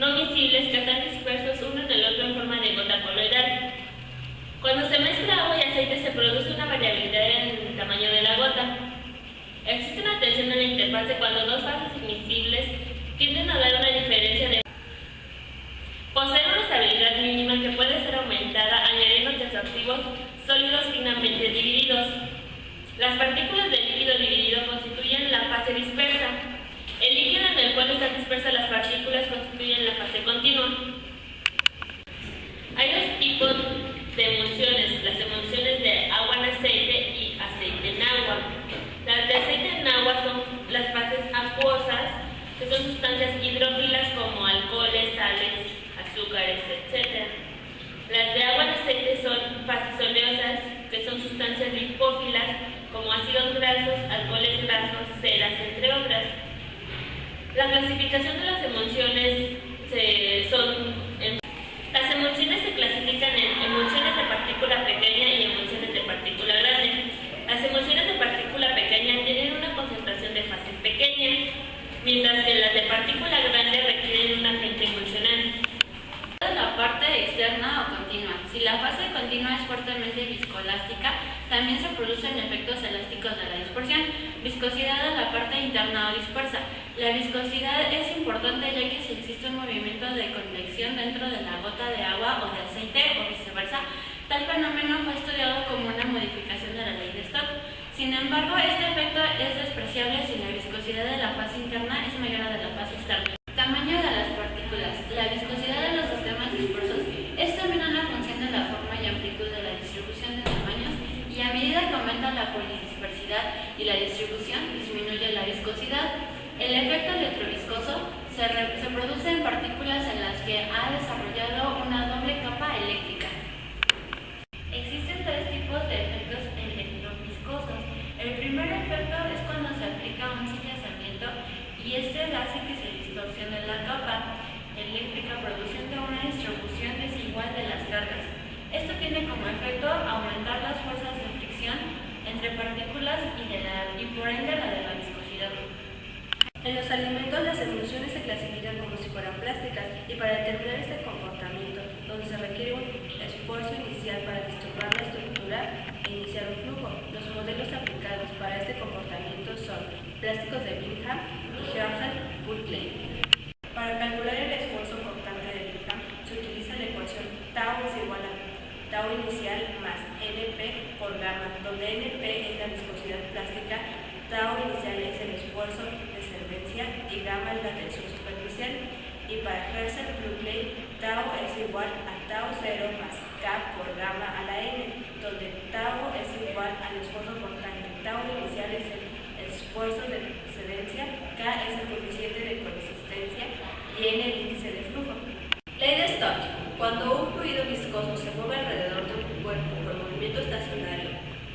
no miscibles que están dispersos uno en el otro en forma de gota coloidal. Cuando se mezcla agua y aceite se produce una variabilidad en el tamaño de la gota. Existe una tensión en la interfase cuando dos fases miscibles tienden a dar una diferencia de poseen una estabilidad mínima que puede ser aumentada añadiendo tensoactivos sólidos finamente divididos. Las partículas del líquido dividido constituyen la fase dispersa. El líquido en el cual están dispersas las partículas constituyen la fase continua. Hay dos tipos de emulsiones, las emulsiones de agua en aceite y aceite en agua. Las de aceite en agua son las fases acuosas, que son sustancias hidrófilas como alcoholes, sales, azúcares, etc. Las de agua en aceite son fases oleosas, que son sustancias lipófilas como ácidos grasos, alcoholes grasos, ceras, entre otras. La clasificación de las emulsiones las emulsiones se clasifican en emulsiones de partícula pequeña y emulsiones de partícula grande. Las emulsiones de partícula pequeña tienen una concentración de fase pequeña, mientras que las de partícula grande requieren un agente emulsionante. La parte externa o continua. Si la fase continua es fuertemente viscoelástica, también se producen efectos elásticos de la dispersión. Viscosidad de la parte interna o dispersa. La viscosidad es importante ya que si existe un movimiento de convección dentro de la gota de agua o de aceite o viceversa, tal fenómeno fue estudiado como una modificación de la ley de Stokes. Sin embargo, este efecto es despreciable si la viscosidad de la fase interna es mayor a la de la fase externa. Tamaño de las partículas. La viscosidad de los sistemas dispersos es también una función de la forma y amplitud de la distribución de tamaños, y a medida que aumenta la polidispersidad y la distribución, disminuye la viscosidad. El efecto electroviscoso se produce en partículas en las que ha desarrollado una doble capa eléctrica. Existen tres tipos de efectos electroviscosos. El primer efecto es cuando se aplica un cincelamiento y este hace que se distorsione la capa eléctrica, produciendo una distribución desigual de las cargas. Esto tiene como efecto aumentar las fuerzas de fricción entre partículas y por ende la de la viscosidad. En los alimentos las emulsiones se clasifican como si fueran plásticas, y para determinar este comportamiento, donde se requiere un esfuerzo inicial para disturbar la estructura e iniciar un flujo, los modelos aplicados para este comportamiento son plásticos de Bingham y Herschel-Buckley. Para calcular el esfuerzo cortante de Bingham se utiliza la ecuación tau es igual a tau inicial más NP por gamma, donde NP es la viscosidad plástica, tau inicial es el esfuerzo de solvencia y gamma es la tensión superficial. Y para Herschel-Buckley, tau es igual a tau 0 más K por gamma a la N, donde tau es igual al esfuerzo cortante, tau inicial es el esfuerzo de excedencia, K es el coeficiente de coexistencia y N el índice de flujo. Ley de Stokes. Cuando un fluido viscoso se mueve alrededor de un cuerpo por movimiento estacionario,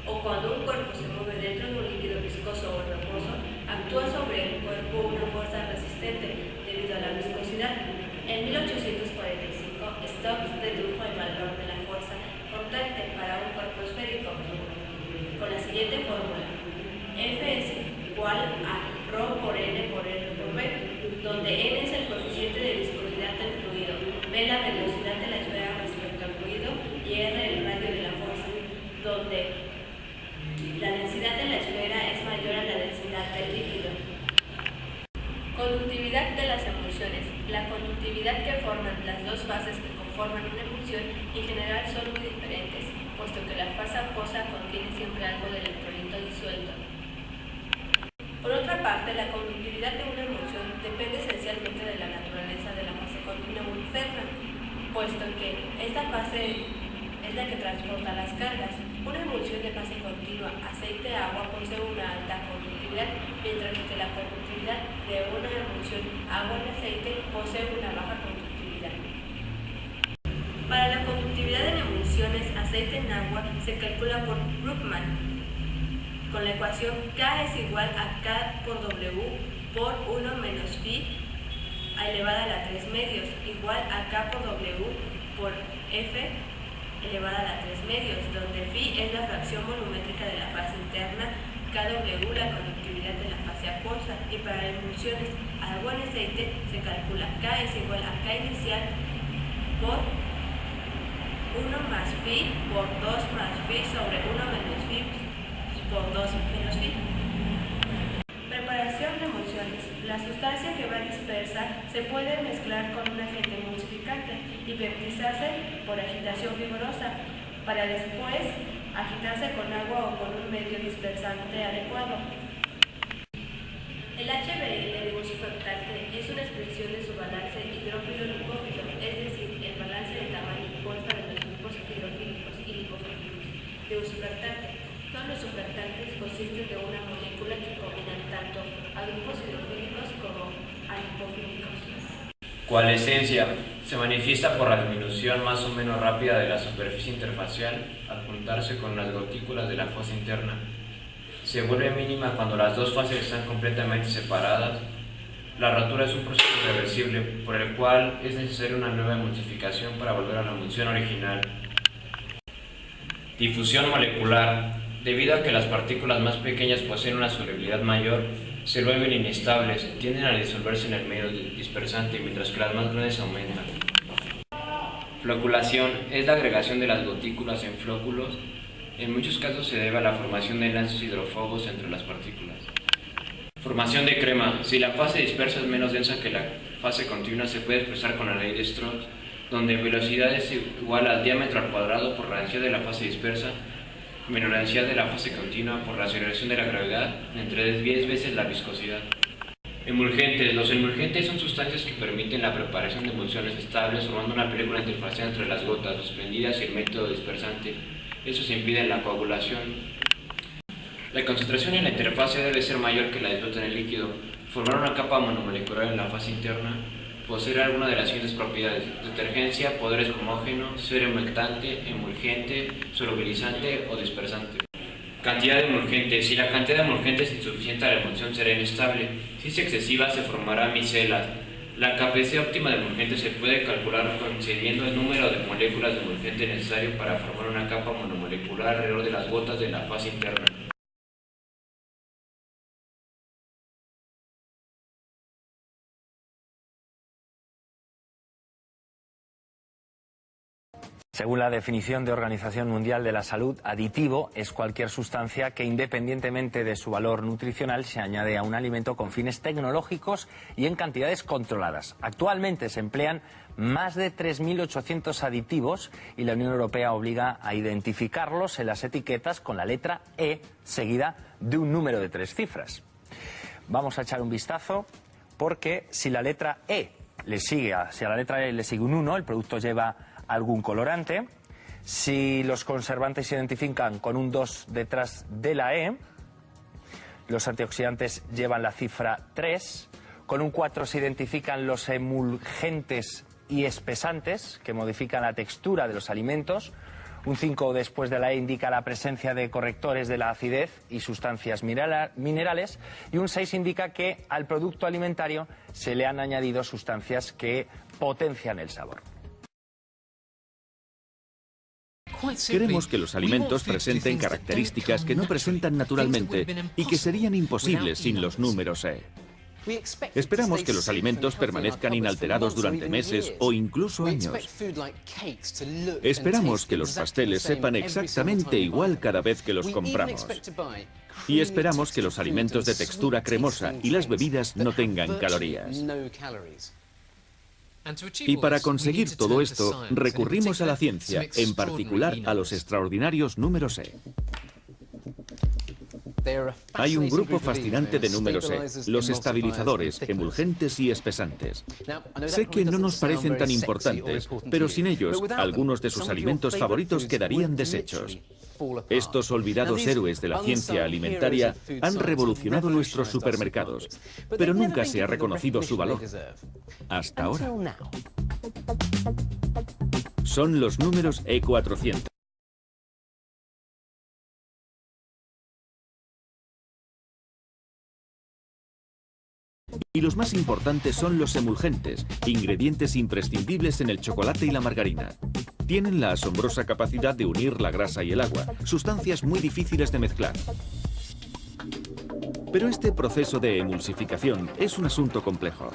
o cuando un cuerpo se mueve dentro de un líquido viscoso o reposo, actúa sobre el cuerpo una fuerza resistente debido a la viscosidad. En 1845, Stokes dedujo el valor de la fuerza cortante para un cuerpo esférico con la siguiente fórmula: F es igual a ρ por N por R por B, donde N es el coeficiente de viscosidad del fluido, B la velocidad de la esfera respecto al fluido y R el radio de la fuerza, donde la densidad de la esfera es mayor a la densidad del líquido. Conductividad de las emulsiones. La conductividad que forman las dos fases que conforman una emulsión en general son muy diferentes, puesto que la fase acuosa contiene siempre algo de electrolito disuelto. Por otra parte, la conductividad de una emulsión depende esencialmente de la naturaleza de la fase continua o externa, puesto que esta fase es la que transporta las cargas. Una emulsión de fase continua, aceite-agua, posee una alta conductividad, mientras que la conductividad de una emulsión agua-aceite posee una baja conductividad. Para la conductividad en emulsiones aceite en agua se calcula por Brookman, con la ecuación K es igual a K por W por 1 menos phi elevada a la 3 medios, igual a K por W por F elevada a la 3 medios, donde phi es la fracción volumétrica de la fase interna KW la conductividad de la fase acuosa y para emulsiones agua en aceite se calcula K es igual a K inicial por 1 más phi por 2 más phi sobre 1 menos phi por 2 menos phi. Preparación de emulsiones. La sustancia que va dispersa se puede mezclar con un agente emulsificante y peptizarse por agitación vigorosa para después agitarse con agua o con un medio dispersante adecuado. El HBl de un surfactante es una expresión de su balance hidrófilo-lipófilo, es decir, el balance de tamaño y fuerza de los grupos hidrofílicos y lipofílicos de un surfactante. Todos los surfactantes consisten de una molécula que combinan tanto a grupos hidrofílicos como a lipofílicos. Coalescencia se manifiesta por la disminución más o menos rápida de la superficie interfacial al juntarse con las gotículas de la fosa interna. Se vuelve mínima cuando las dos fases están completamente separadas. La rotura es un proceso irreversible por el cual es necesaria una nueva emulsificación para volver a la emulsión original. Difusión molecular. Debido a que las partículas más pequeñas poseen una solubilidad mayor, se vuelven inestables, tienden a disolverse en el medio dispersante, mientras que las más grandes aumentan. Floculación es la agregación de las gotículas en flóculos. En muchos casos se debe a la formación de enlaces hidrófobos entre las partículas. Formación de crema. Si la fase dispersa es menos densa que la fase continua, se puede expresar con la ley de Strauss, donde velocidad es igual al diámetro al cuadrado por la densidad de la fase dispersa menos la densidad de la fase continua por la aceleración de la gravedad entre 10 veces la viscosidad. Emulgentes. Los emulgentes son sustancias que permiten la preparación de emulsiones estables formando una película interfacial entre las gotas suspendidas y el método dispersante. Eso se impide la coagulación. La concentración en la interfase debe ser mayor que la disuelta en el líquido. Formar una capa monomolecular en la fase interna. Poseer alguna de las siguientes propiedades: detergencia, poder espumógeno, ser humectante, emulgente, solubilizante o dispersante. Cantidad de emulgente. Si la cantidad de emulgente es insuficiente, la emulsión será inestable. Si es excesiva, se formará micelas. La capacidad óptima de emulgente se puede calcular concediendo el número de moléculas de emulgente necesario para formar una capa monomolecular alrededor de las gotas de la fase interna. Según la definición de Organización Mundial de la Salud, aditivo es cualquier sustancia que, independientemente de su valor nutricional, se añade a un alimento con fines tecnológicos y en cantidades controladas. Actualmente se emplean más de 3.800 aditivos y la Unión Europea obliga a identificarlos en las etiquetas con la letra E seguida de un número de 3 cifras. Vamos a echar un vistazo porque si la letra E le sigue, si a la letra E le sigue un 1, el producto lleva algún colorante. Si los conservantes se identifican con un 2 detrás de la E, los antioxidantes llevan la cifra 3. Con un 4 se identifican los emulgentes y espesantes, que modifican la textura de los alimentos. Un 5 después de la E indica la presencia de correctores de la acidez y sustancias minerales. Y un 6 indica que al producto alimentario se le han añadido sustancias que potencian el sabor. Queremos que los alimentos presenten características que no presentan naturalmente y que serían imposibles sin los números E. Esperamos que los alimentos permanezcan inalterados durante meses o incluso años. Esperamos que los pasteles sepan exactamente igual cada vez que los compramos. Y esperamos que los alimentos de textura cremosa y las bebidas no tengan calorías. Y para conseguir todo esto, recurrimos a la ciencia, en particular a los extraordinarios números E. Hay un grupo fascinante de números E, los estabilizadores, emulgentes y espesantes. Sé que no nos parecen tan importantes, pero sin ellos, algunos de sus alimentos favoritos quedarían deshechos. Estos olvidados héroes de la ciencia alimentaria han revolucionado nuestros supermercados, pero nunca se ha reconocido su valor. Hasta ahora. Son los números E400. Y los más importantes son los emulgentes, ingredientes imprescindibles en el chocolate y la margarina. Tienen la asombrosa capacidad de unir la grasa y el agua, sustancias muy difíciles de mezclar. Pero este proceso de emulsificación es un asunto complejo.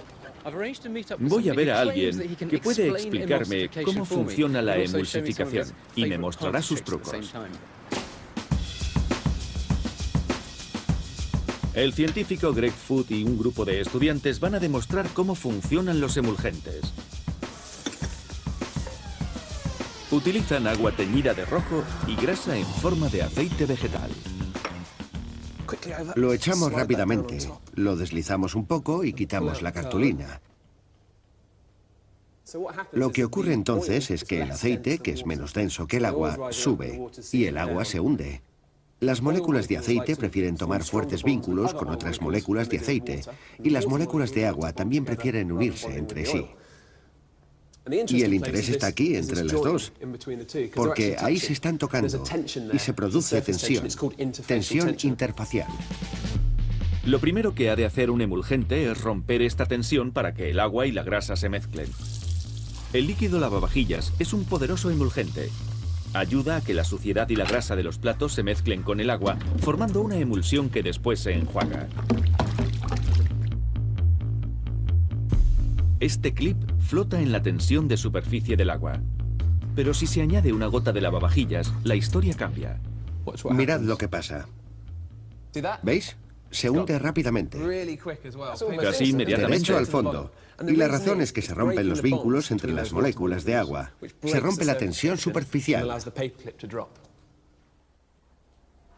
Voy a ver a alguien que puede explicarme cómo funciona la emulsificación y me mostrará sus trucos. El científico Greg Foot y un grupo de estudiantes van a demostrar cómo funcionan los emulgentes. Utilizan agua teñida de rojo y grasa en forma de aceite vegetal. Lo echamos rápidamente, lo deslizamos un poco y quitamos la cartulina. Lo que ocurre entonces es que el aceite, que es menos denso que el agua, sube y el agua se hunde. Las moléculas de aceite prefieren tomar fuertes vínculos con otras moléculas de aceite y las moléculas de agua también prefieren unirse entre sí. Y el interés está aquí, entre las dos, porque ahí se están tocando y se produce tensión interfacial. Lo primero que ha de hacer un emulgente es romper esta tensión para que el agua y la grasa se mezclen. El líquido lavavajillas es un poderoso emulgente. Ayuda a que la suciedad y la grasa de los platos se mezclen con el agua, formando una emulsión que después se enjuaga. Este clip flota en la tensión de superficie del agua. Pero si se añade una gota de lavavajillas, la historia cambia. Mirad lo que pasa. ¿Veis? Se hunde rápidamente. Casi inmediatamente. Derecho al fondo. Y la razón es que se rompen los vínculos entre las moléculas de agua. Se rompe la tensión superficial.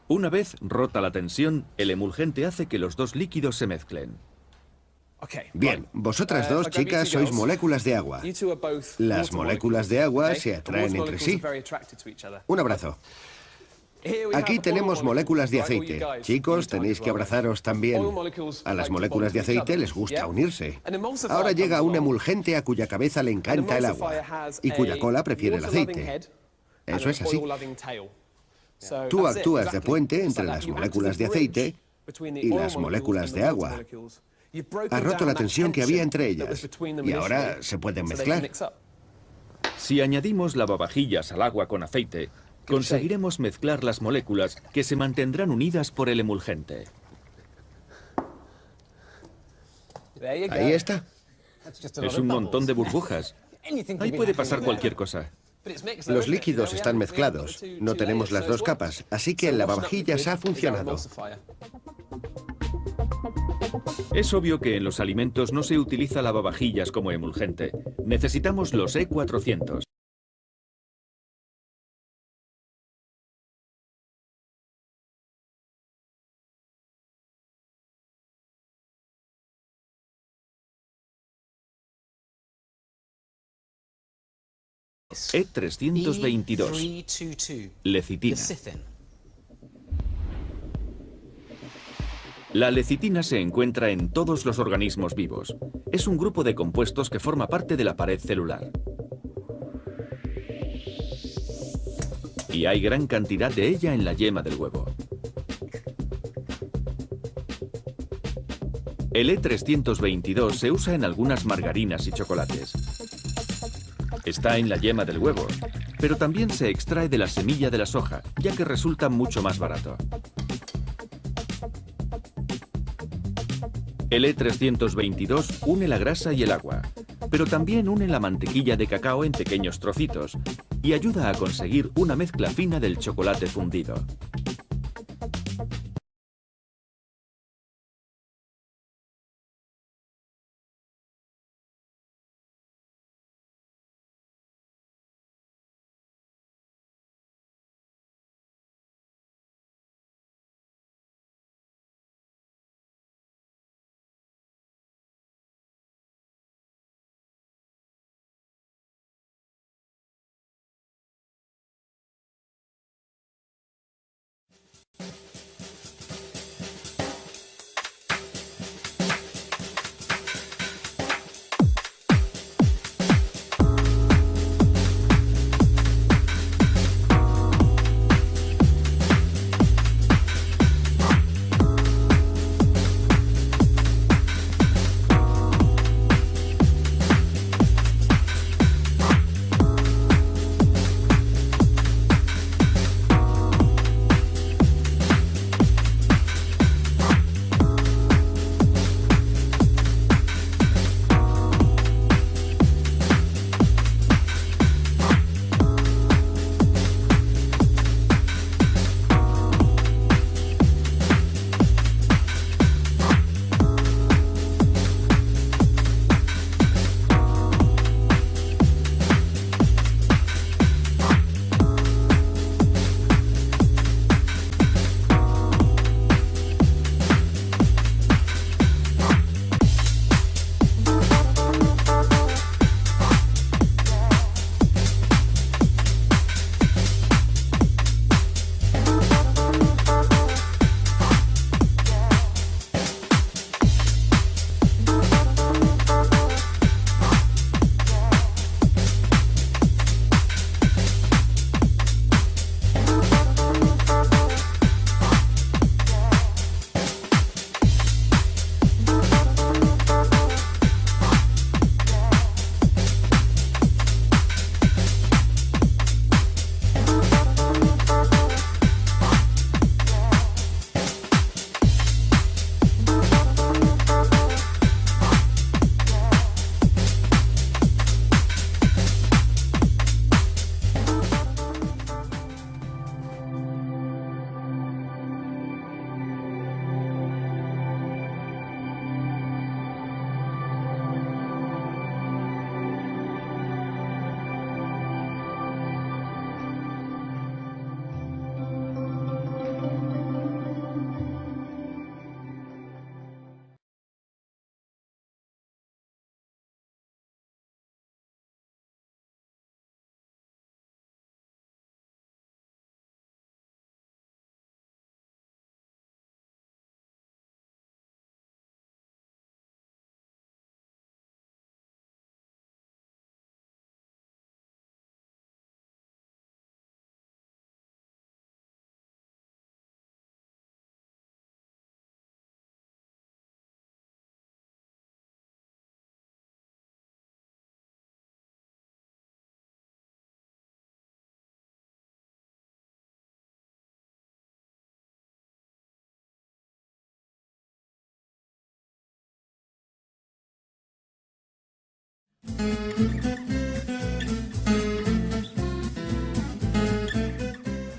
Una vez rota la tensión, el emulgente hace que los dos líquidos se mezclen. Bien, vosotras dos, chicas, sois moléculas de agua. Las moléculas de agua se atraen entre sí. Un abrazo. Aquí tenemos moléculas de aceite. Chicos, tenéis que abrazaros también. A las moléculas de aceite les gusta unirse. Ahora llega un emulgente a cuya cabeza le encanta el agua y cuya cola prefiere el aceite. Eso es así. Tú actúas de puente entre las moléculas de aceite y las moléculas de agua. Has roto la tensión que había entre ellas y ahora se pueden mezclar. Si añadimos lavavajillas al agua con aceite, conseguiremos mezclar las moléculas que se mantendrán unidas por el emulgente. Ahí está. Es un montón de burbujas. Ahí puede pasar cualquier cosa. Los líquidos están mezclados. No tenemos las dos capas, así que el lavavajillas ha funcionado. Es obvio que en los alimentos no se utiliza lavavajillas como emulgente. Necesitamos los E400. E322. Lecitina. La lecitina se encuentra en todos los organismos vivos. Es un grupo de compuestos que forma parte de la pared celular. Y hay gran cantidad de ella en la yema del huevo. El E322 se usa en algunas margarinas y chocolates. Está en la yema del huevo, pero también se extrae de la semilla de la soja, ya que resulta mucho más barato. El E322 une la grasa y el agua, pero también une la mantequilla de cacao en pequeños trocitos y ayuda a conseguir una mezcla fina del chocolate fundido.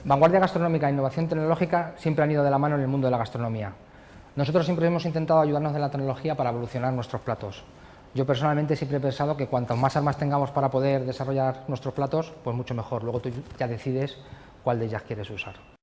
Vanguardia gastronómica e innovación tecnológica siempre han ido de la mano en el mundo de la gastronomía. Nosotros siempre hemos intentado ayudarnos de la tecnología para evolucionar nuestros platos. Yo personalmente siempre he pensado que cuantas más armas tengamos para poder desarrollar nuestros platos, pues mucho mejor. Luego tú ya decides cuál de ellas quieres usar.